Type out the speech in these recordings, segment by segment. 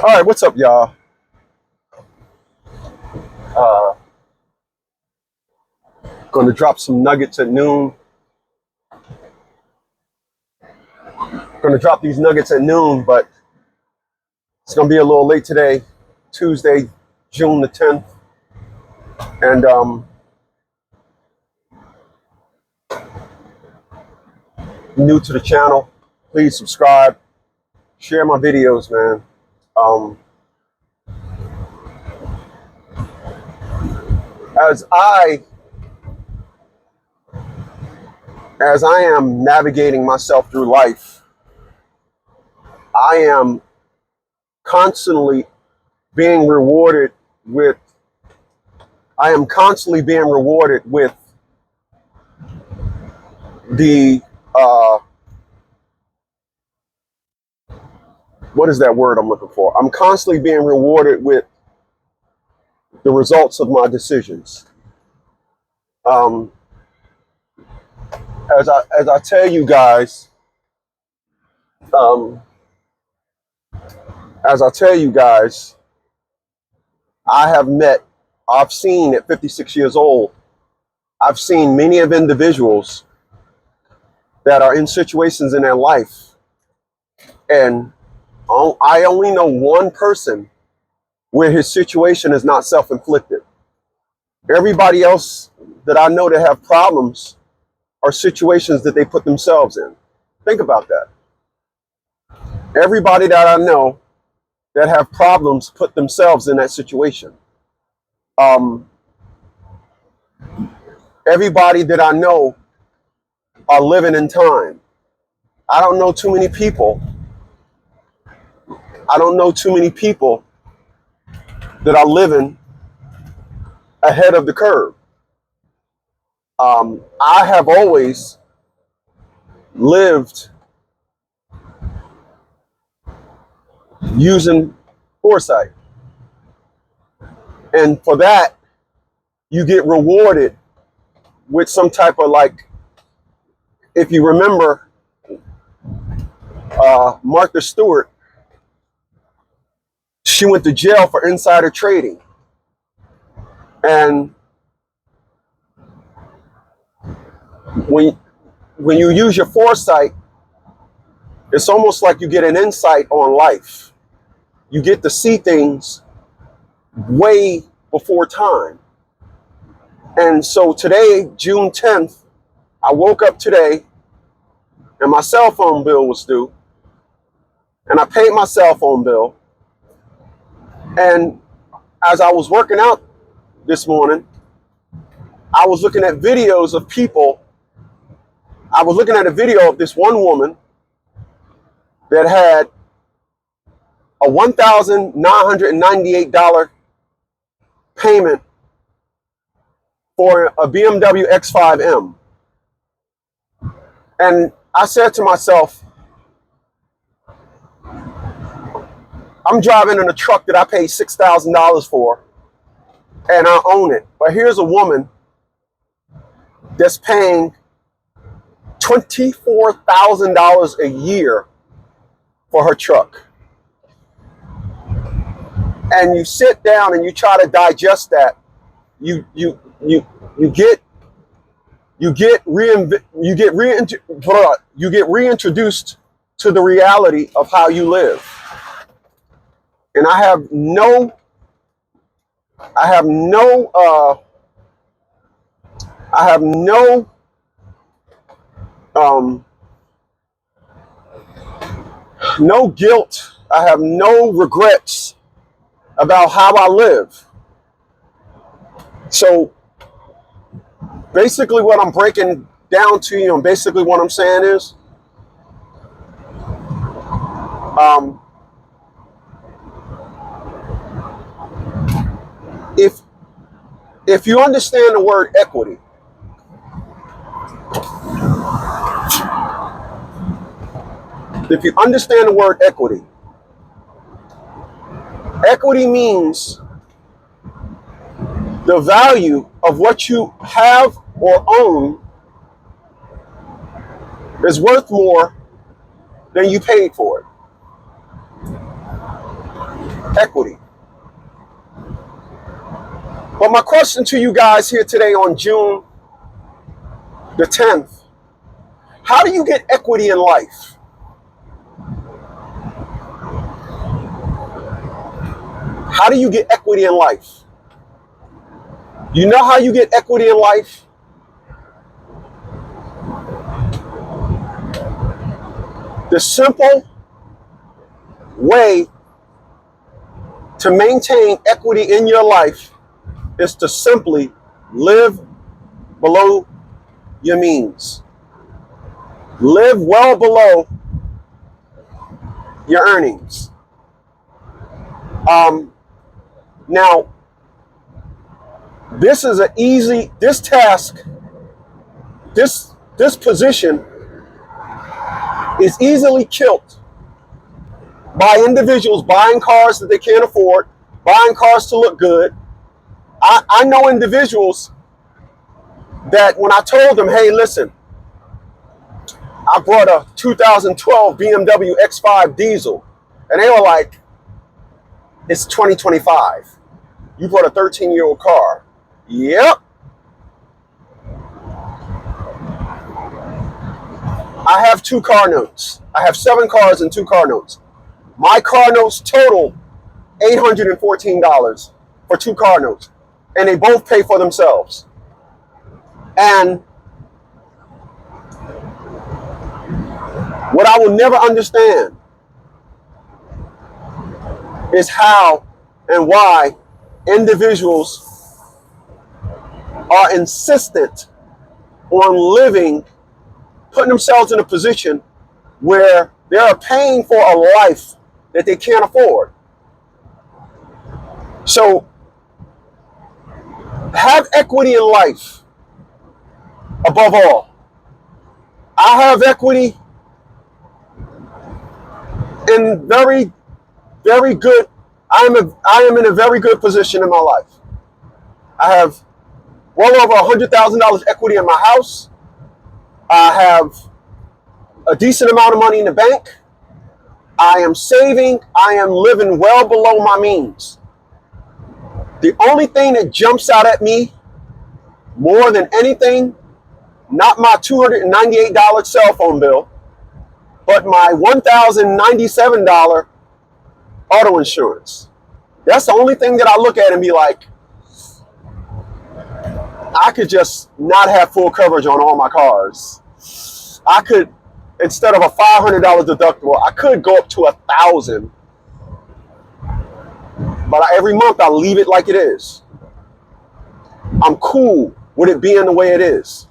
All right, what's up, y'all? Uh, going to drop some nuggets at noon. Going to drop these nuggets at noon, but it's going to be a little late today, Tuesday, June the 10th. And new to the channel, please subscribe, share my videos, man. Um, as I am navigating myself through life, I am constantly being rewarded with the what is that word I'm looking for? I'm constantly being rewarded with the results of my decisions. Um, as I tell you guys, um, as I tell you guys, I've seen at 56 years old, I've seen many of individuals that are in situations in their life, and I only know one person where his situation is not self-inflicted. Everybody else that I know that have problems are situations that they put themselves in. Think about that. Everybody that I know that have problems put themselves in that situation. Everybody that I know are living in time. I don't know too many people. I don't know too many people that are living ahead of the curve. I have always lived using foresight. And for that, you get rewarded with some type of, like, if you remember Martha Stewart, she went to jail for insider trading. And when you use your foresight, it's almost like you get an insight on life. You get to see things way before time. And so today, June 10th, I woke up today and my cell phone bill was due. And I paid my cell phone bill. And as I was working out this morning, I was looking at videos of people. I was looking at a video of this one woman that had a $1,998 payment for a BMW X5M. And I said to myself, I'm driving in a truck that I paid $6,000 for, and I own it. But here's a woman that's paying $24,000 a year for her truck. And you sit down and you try to digest that. You get reintroduced to the reality of how you live. And I have no no guilt. I have no regrets about how I live. So basically what I'm breaking down to you, and basically what I'm saying is, if you understand the word equity, equity means the value of what you have or own is worth more than you paid for it. Equity. But my question to you guys here today on June the 10th, how do you get equity in life? How do you get equity in life? You know how you get equity in life? The simple way to maintain equity in your life is to simply live below your means. Live well below your earnings. Now, this is this task, this position is easily killed by individuals buying cars that they can't afford, buying cars to look good. I know individuals that when I told them, hey, listen, I brought a 2012 BMW X5 diesel, and they were like, it's 2025. You brought a 13-year-old car. Yep. I have 2 car notes. I have 7 cars and 2 car notes. My car notes total $814 for 2 car notes, and they both pay for themselves. And what I will never understand is how and why individuals are insistent on putting themselves in a position where they are paying for a life that they can't afford. So have equity in life above all. I have equity in very, very good. I am in a very good position in my life. I have well over $100,000 equity in my house. I have a decent amount of money in the bank. I am saving. I am living well below my means. The only thing that jumps out at me more than anything, not my $298 cell phone bill, but my $1,097 auto insurance. That's the only thing that I look at and be like, I could just not have full coverage on all my cars. I could, instead of a $500 deductible, I could go up to $1,000. But every month I leave it like it is. I'm cool with it being the way it is.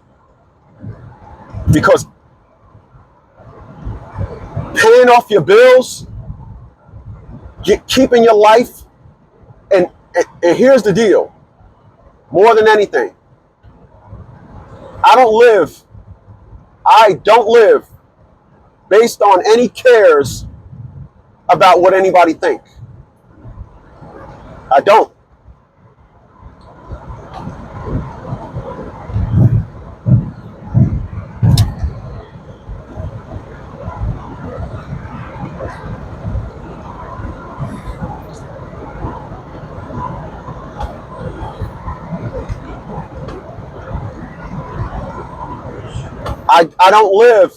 Because paying off your bills, keeping your life, and here's the deal. More than anything, I don't live based on any cares about what anybody think. I don't. I don't live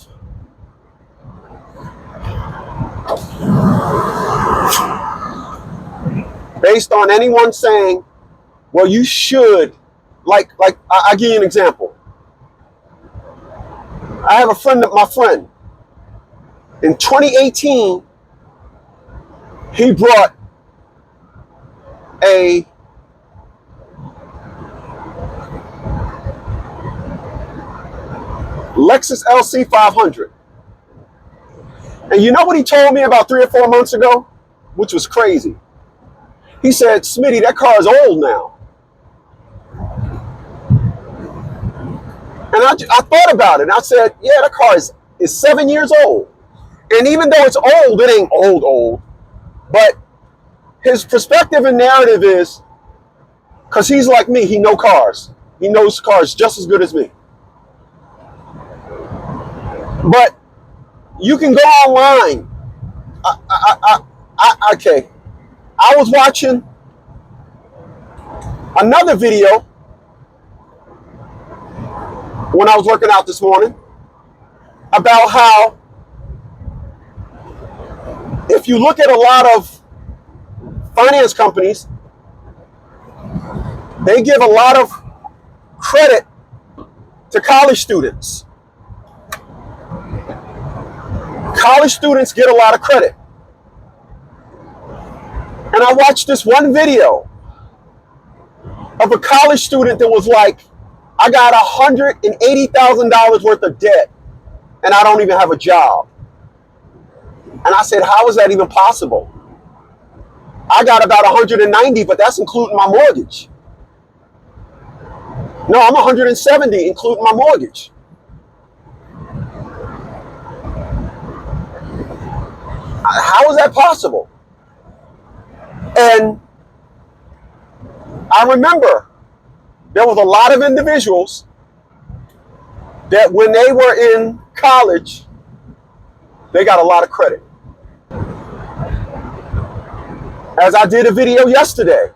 based on anyone saying, well, you should, like I give you an example. I have my friend, in 2018, he brought a Lexus LC 500. And you know what he told me about 3 or 4 months ago? Which was crazy. He said, Smitty, that car is old now. And I thought about it. And I said, yeah, that car is 7 years old. And even though it's old, it ain't old. But his perspective and narrative is, because he's like me, he knows cars. He knows cars just as good as me. But you can go online. Okay. I was watching another video when I was working out this morning about how if you look at a lot of finance companies, they give a lot of credit to college students. College students get a lot of credit. And I watched this one video of a college student that was like, I got $180,000 worth of debt and I don't even have a job. And I said, how is that even possible? I got about 190, but that's including my mortgage. No, I'm 170, including my mortgage. How is that possible? And I remember there was a lot of individuals that when they were in college, they got a lot of credit. As I did a video yesterday,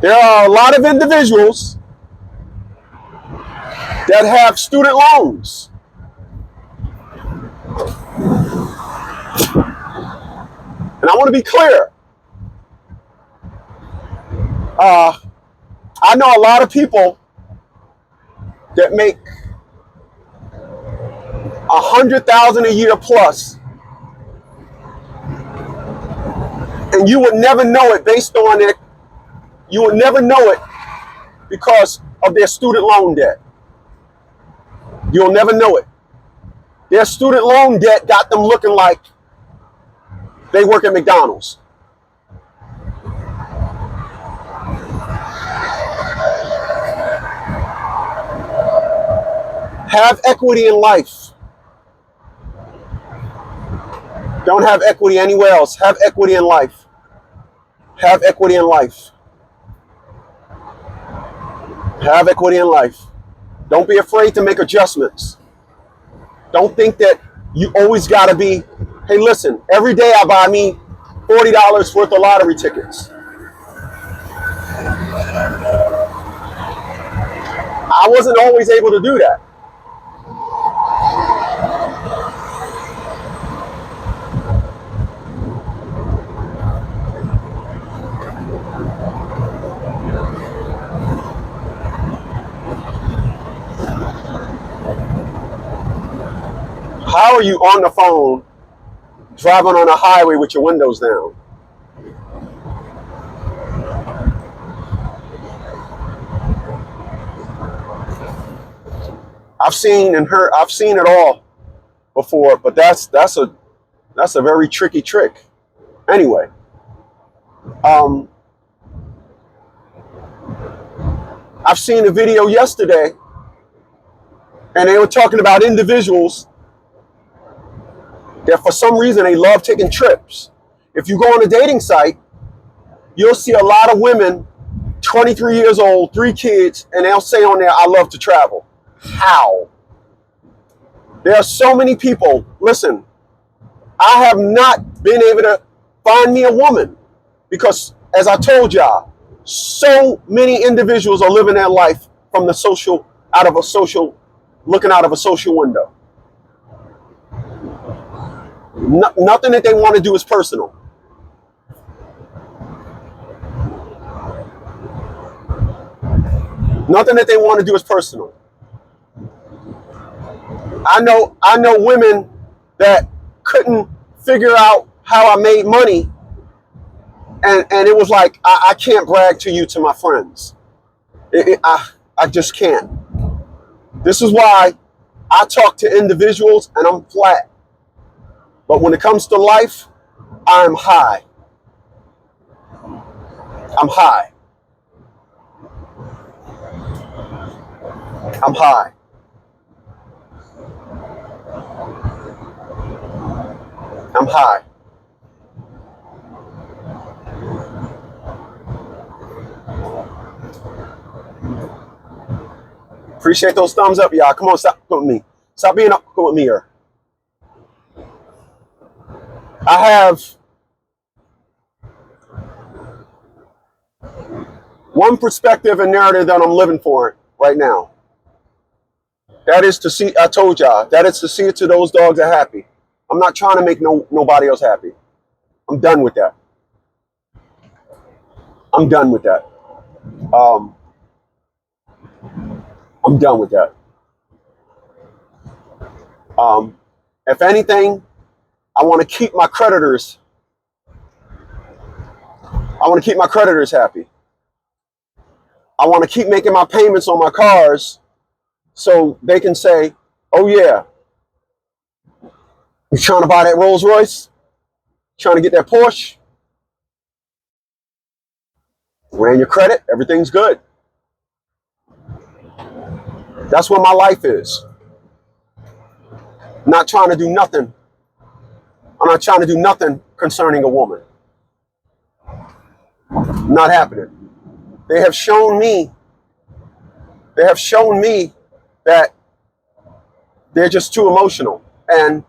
there are a lot of individuals that have student loans. And I want to be clear. I know a lot of people that make $100,000 a year plus, and you would never know it based on it. You would never know it because of their student loan debt. You'll never know it. Their student loan debt got them looking like they work at McDonald's. Have equity in life. Don't have equity anywhere else. Have equity in life. Have equity in life. Have equity in life. Don't be afraid to make adjustments. Don't think that you always got to be, hey, listen, every day I buy me $40 worth of lottery tickets. I wasn't always able to do that. How are you on the phone driving on a highway with your windows down? I've seen it all before, but that's a very tricky trick. Anyway, I've seen a video yesterday, and they were talking about individuals that for some reason they love taking trips. If you go on a dating site, you'll see a lot of women, 23 years old, 3 kids, and they'll say on there, I love to travel. How? There are so many people. Listen, I have not been able to find me a woman because, as I told y'all, so many individuals are living their life from the social, looking out of a social window. Nothing that they want to do is personal. Nothing that they want to do is personal. I know women that couldn't figure out how I made money, and it was like, I can't brag to you, to my friends. I just can't. This is why I talk to individuals and I'm flat. But when it comes to life, I'm high. I'm high. I'm high. I'm high. Appreciate those thumbs up, y'all. Come on, stop with me. Stop being up with me here. I have one perspective and narrative that I'm living for right now. That is to see, I told y'all, that is to see it to those dogs are happy. I'm not trying to make nobody else happy. I'm done with that. I'm done with that. I'm done with that. If anything, I want to keep my creditors. I want to keep my creditors happy. I want to keep making my payments on my cars so they can say, oh yeah, you trying to buy that Rolls Royce? Trying to get that Porsche? Ran your credit, everything's good. That's what my life is. I'm not trying to do nothing. I'm not trying to do nothing concerning a woman. Not happening. They have shown me that they're just too emotional. And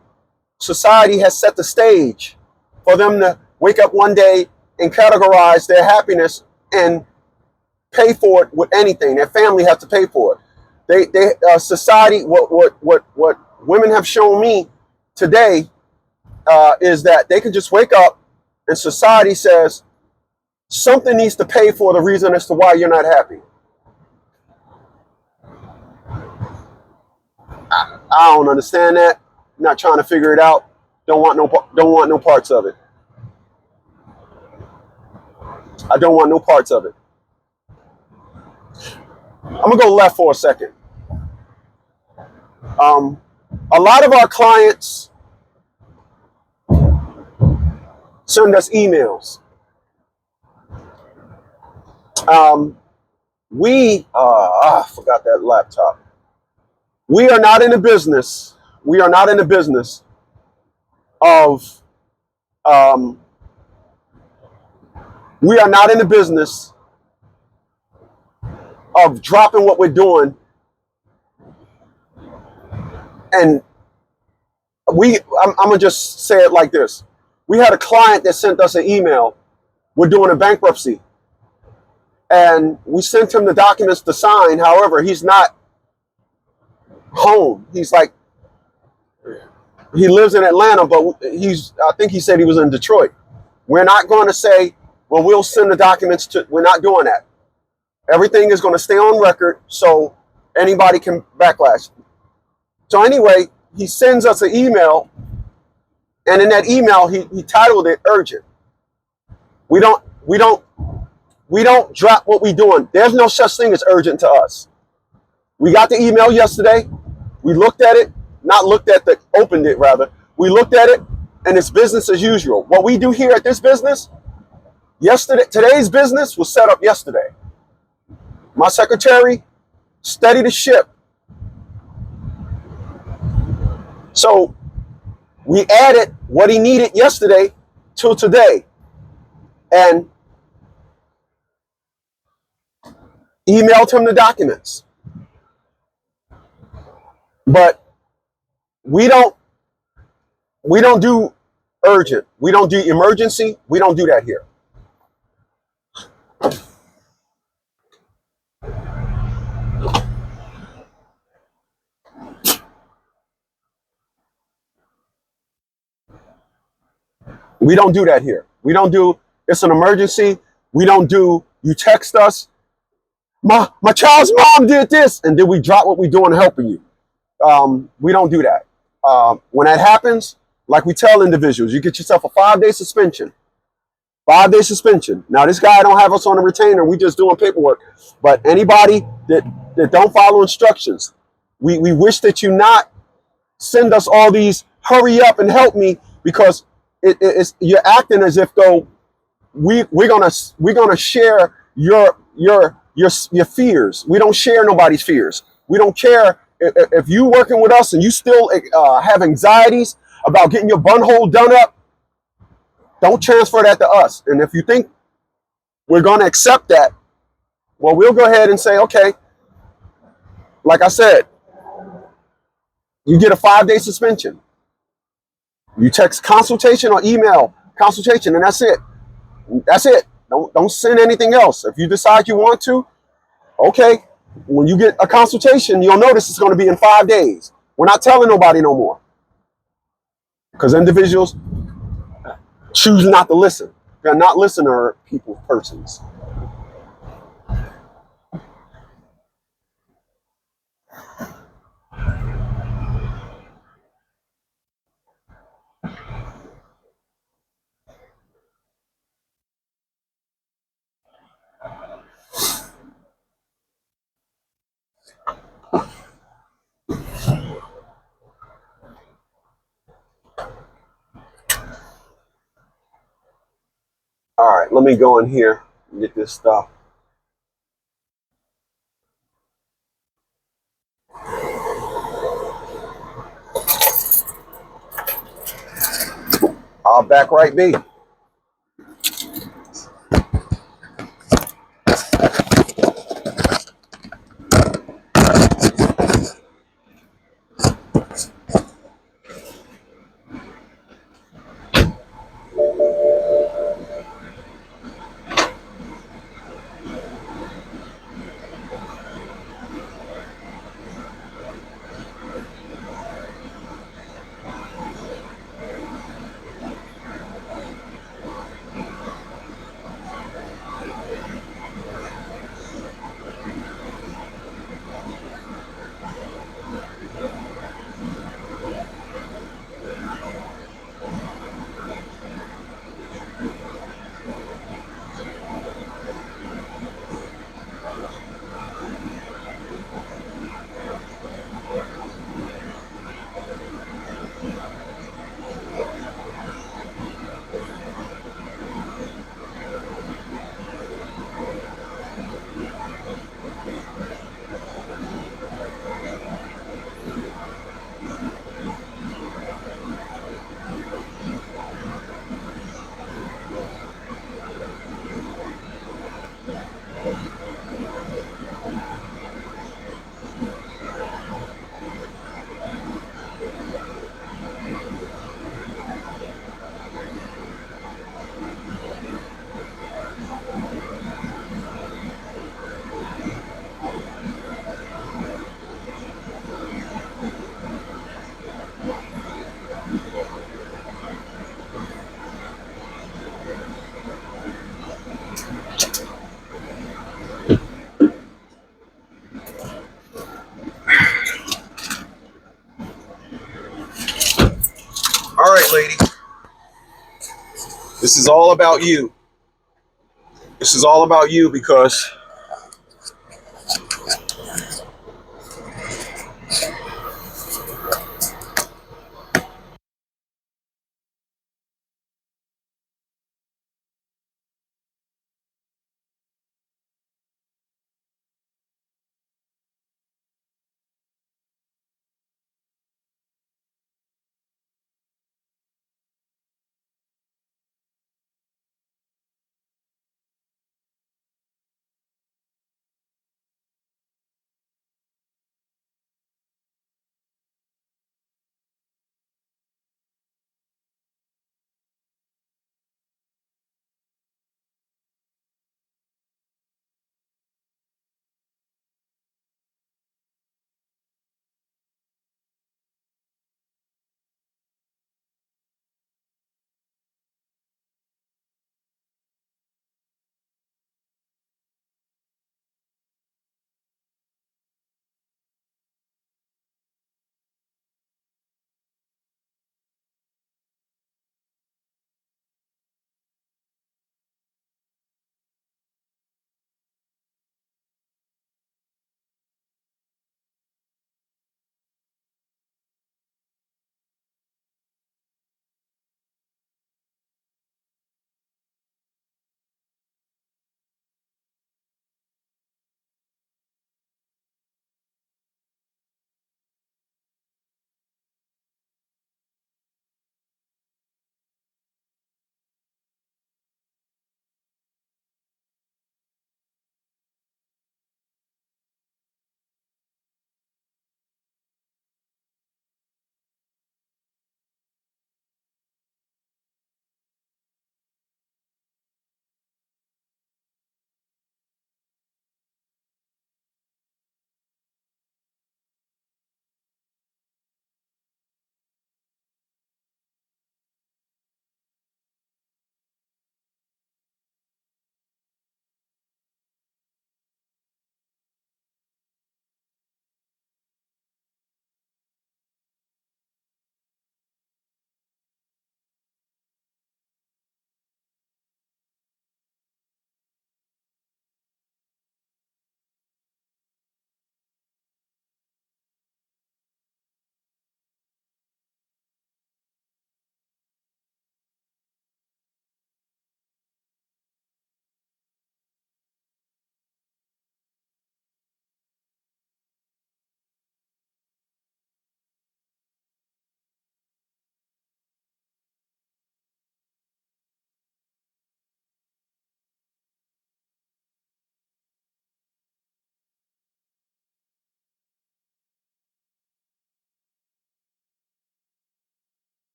society has set the stage for them to wake up one day and categorize their happiness and pay for it with anything. Their family has to pay for it. Society, what women have shown me today is that they can just wake up and society says something needs to pay for the reason as to why you're not happy. I don't understand that. Not trying to figure it out. Don't want no parts of it. I don't want no parts of it. I'm gonna go left for a second. A lot of our clients send us emails. I forgot that laptop. We are not in the business. We are not in the business of. We are not in the business of dropping what we're doing, and I'm gonna just say it like this. We had a client that sent us an email. We're doing a bankruptcy, and we sent him the documents to sign. However, he's not home. He's like, he lives in Atlanta, but I think he said he was in Detroit. We're not going to say, well, we'll send the documents to, we're not doing that. Everything is going to stay on record so anybody can backlash. So anyway, he sends us an email, and in that email, he titled it urgent. We don't drop what we're doing. There's no such thing as urgent to us. We got the email yesterday. We looked at it, opened it rather. We looked at it, and it's business as usual. What we do here at this business, today's business was set up yesterday. My secretary steadied the ship. So we added what he needed yesterday to today and emailed him the documents. But we don't do urgent. We don't do emergency. We don't do that here. We don't do that here. We don't do, it's an emergency. We don't do, you text us, my child's mom did this, and then we drop what we're doing helping you. We don't do that. When that happens, like we tell individuals, you get yourself a 5-day suspension. 5-day suspension. Now, this guy don't have us on a retainer. We just doing paperwork. But anybody that don't follow instructions, we wish that you not send us all these hurry up and help me, because you're acting as if though we're gonna share your fears. We don't share nobody's fears. We don't care if you working with us and you still have anxieties about getting your bunhole done up. Don't transfer that to us. And if you think we're going to accept that, well, we'll go ahead and say, okay, like I said, you get a 5-day suspension. You text consultation or email consultation, and that's it. That's it. Don't send anything else. If you decide you want to, okay. When you get a consultation, you'll notice it's going to be in 5 days. We're not telling nobody no more because individuals choose not to listen. They're not listener people, persons. All right, let me go in here and get this stuff. I'll back right be. All right, lady. This is all about you. This is all about you because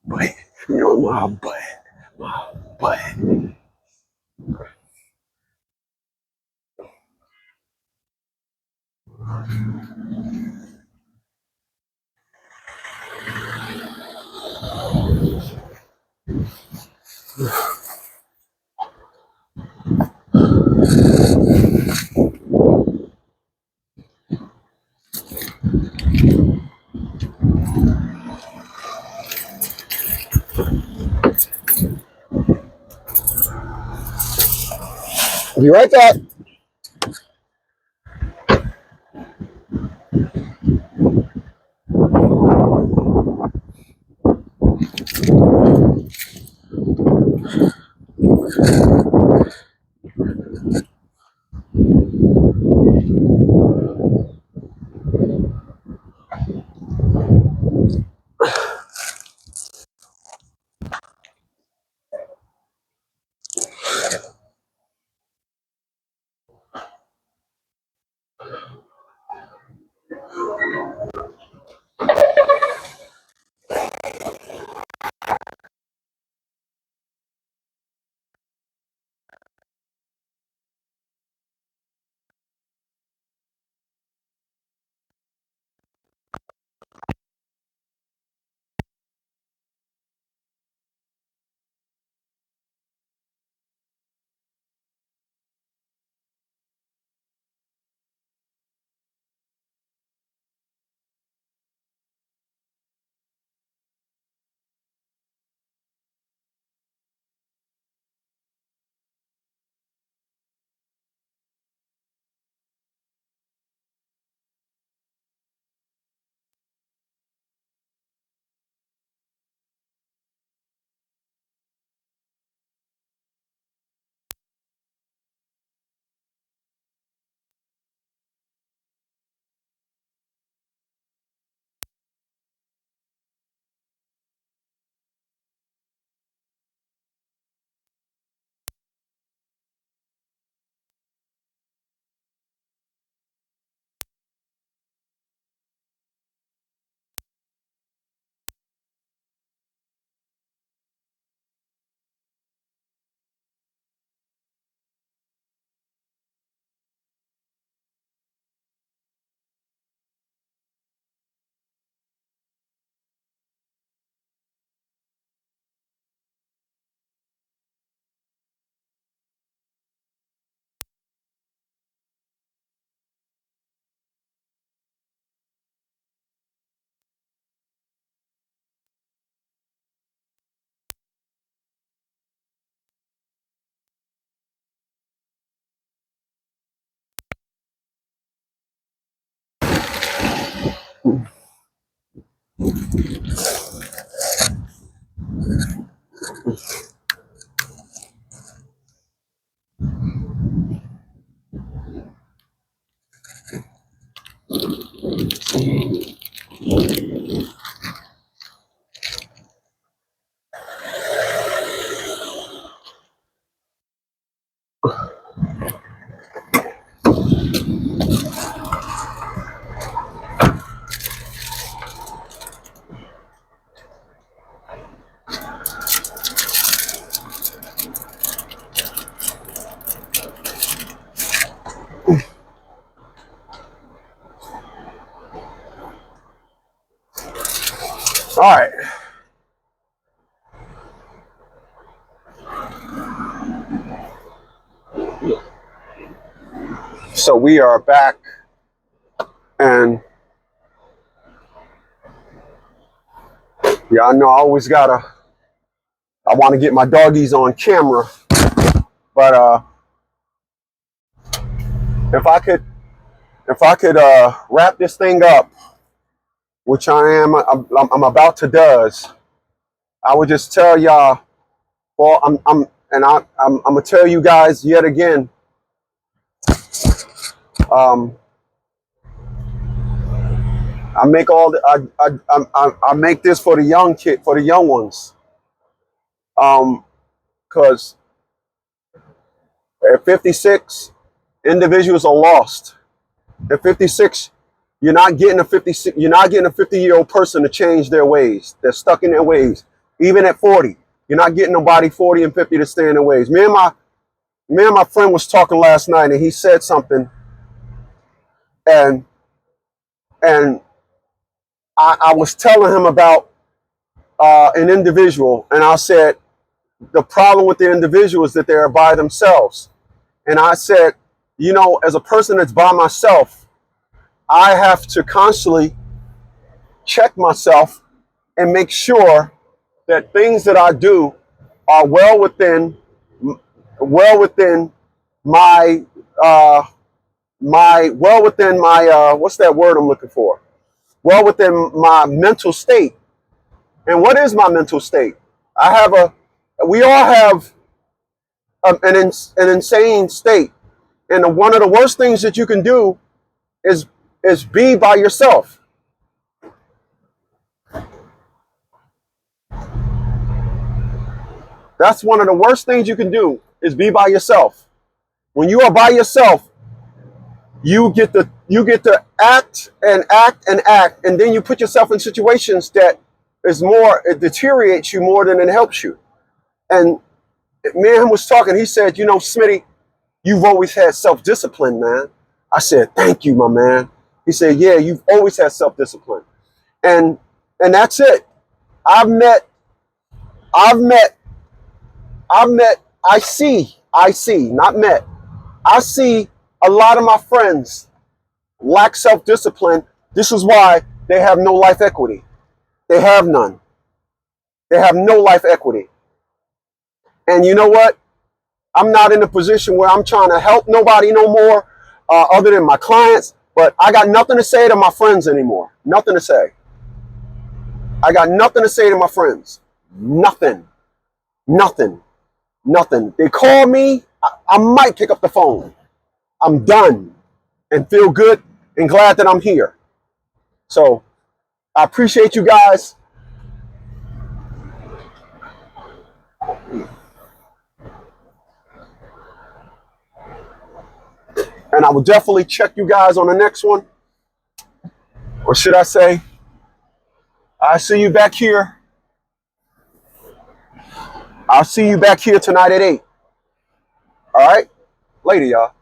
Butt. You know my butt. My butt. I'll be right back. All right. So we are back, and y'all know I want to get my doggies on camera, but if I could wrap this thing up, which I'm about to does, I would just tell y'all. Well, I'm gonna tell you guys yet again. Um, I make all the I make this for the young ones. Cause At 56, individuals are lost. At 56, you're not getting a 50-year-old person to change their ways. They're stuck in their ways. Even at 40, you're not getting nobody 40 and 50 to stay in their ways. Me and my friend was talking last night, and he said something, and I was telling him about an individual, and I said the problem with the individual is that they are by themselves. And I said, you know, as a person that's by myself, I have to constantly check myself and make sure that things that I do are well within my what's that word I'm looking for? Well within my mental state. And what is my mental state? We all have an insane state. And one of the worst things that you can do is be by yourself. That's one of the worst things you can do, is be by yourself. When you are by yourself, you get to act and act and act, and then you put yourself in situations that it deteriorates you more than it helps you. And me and him was talking. He said, you know, Smitty, you've always had self-discipline, man. I said, thank you, my man. He said, yeah, you've always had self-discipline. And that's it. I see a lot of my friends lack self-discipline. This is why they have no life equity. They have none. They have no life equity. And you know what? I'm not in a position where I'm trying to help nobody no more, other than my clients. But I got nothing to say to my friends anymore. Nothing to say. I got nothing to say to my friends. Nothing. Nothing. Nothing. They call me, I might pick up the phone. I'm done and feel good and glad that I'm here. So I appreciate you guys. And I will definitely check you guys on the next one. Or should I say, I see you back here. I'll see you back here tonight at 8. All right? Later, y'all.